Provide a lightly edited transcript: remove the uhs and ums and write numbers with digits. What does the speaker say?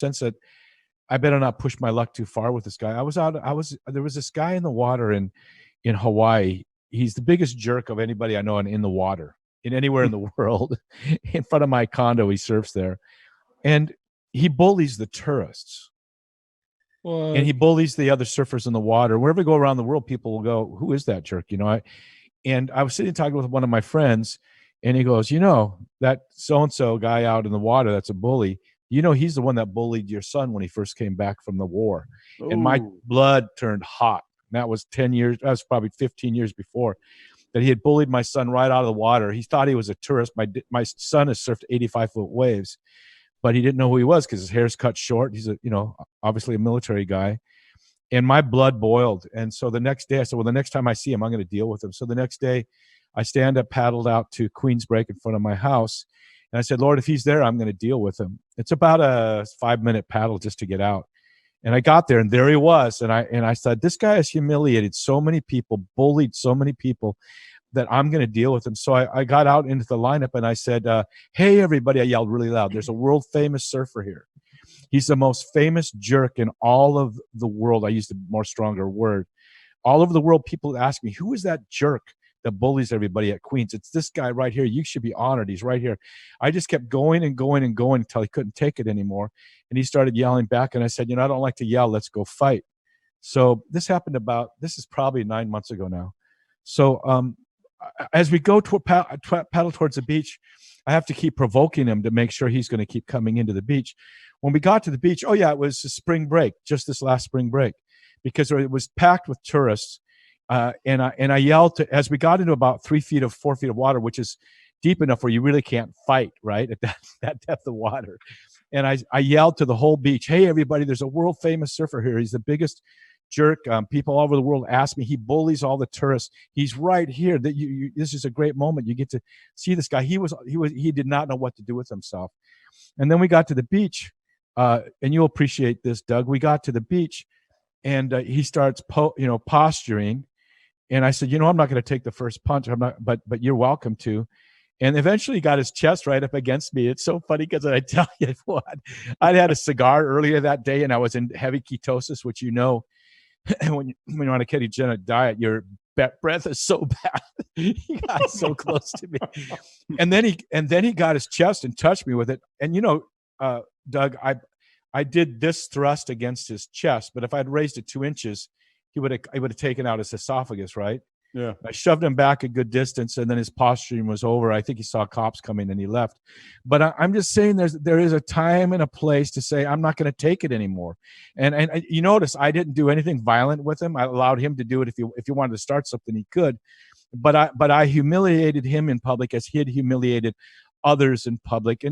sense that I better not push my luck too far with this guy. There was this guy in the water in Hawaii. He's the biggest jerk of anybody I know in the water, in anywhere in the world. In front of my condo, he surfs there. And he bullies the tourists. And he bullies the other surfers in the water. Wherever we go around the world, people will go, "Who is that jerk?" And I was sitting talking with one of my friends, and he goes, that so-and-so guy out in the water that's a bully, he's the one that bullied your son when he first came back from the war. And my blood turned hot. And that was 10 years, that was probably 15 years before, that he had bullied my son right out of the water. He thought he was a tourist. My son has surfed 85-foot waves, but he didn't know who he was because his hair's cut short. He's obviously a military guy. And my blood boiled. And so the next day I said, well, the next time I see him, I'm going to deal with him. So the next day I stand up, paddled out to Queens Break in front of my house. And I said, Lord, if he's there, I'm going to deal with him. It's about a 5-minute paddle just to get out. And I got there, and there he was. And I said, this guy has humiliated so many people, bullied so many people, that I'm going to deal with him. So I got out into the lineup, and I said, hey, everybody, I yelled really loud. There's a world-famous surfer here. He's the most famous jerk in all of the world. I used a more stronger word. All over the world, people ask me, who is that jerk that bullies everybody at Queens? It's this guy right here. You should be honored. He's right here. I just kept going and going and going until he couldn't take it anymore. And he started yelling back. And I said, I don't like to yell. Let's go fight. So this is probably 9 months ago now. So as we go to paddle towards the beach, I have to keep provoking him to make sure he's going to keep coming into the beach. When we got to the beach, it was a spring break, just this last spring break, because it was packed with tourists. And I yelled as we got into about 4 feet of water, which is deep enough where you really can't fight, right, at that depth of water. And I yelled to the whole beach, hey, everybody, there's a world famous surfer here. He's the biggest jerk. People all over the world ask me. He bullies all the tourists. He's right here. This is a great moment. You get to see this guy. He did not know what to do with himself. And then we got to the beach, and you'll appreciate this, Doug. We got to the beach, and he starts posturing. And I said, I'm not going to take the first punch. I'm not, but you're welcome to. And eventually he got his chest right up against me. It's so funny because I tell you what, I'd had a cigar earlier that day, and I was in heavy ketosis, which when you're on a ketogenic diet, your breath is so bad. He got so close to me. And then he got his chest and touched me with it. And Doug, I did this thrust against his chest, but if I'd raised it 2 inches, he would have taken out his esophagus, right? Yeah. I shoved him back a good distance, and then his posturing was over. I think he saw cops coming and he left. But I'm just saying there is a time and a place to say, I'm not going to take it anymore. And you notice I didn't do anything violent with him. I allowed him to do it. If he wanted to start something, he could. But I humiliated him in public as he had humiliated others in public. And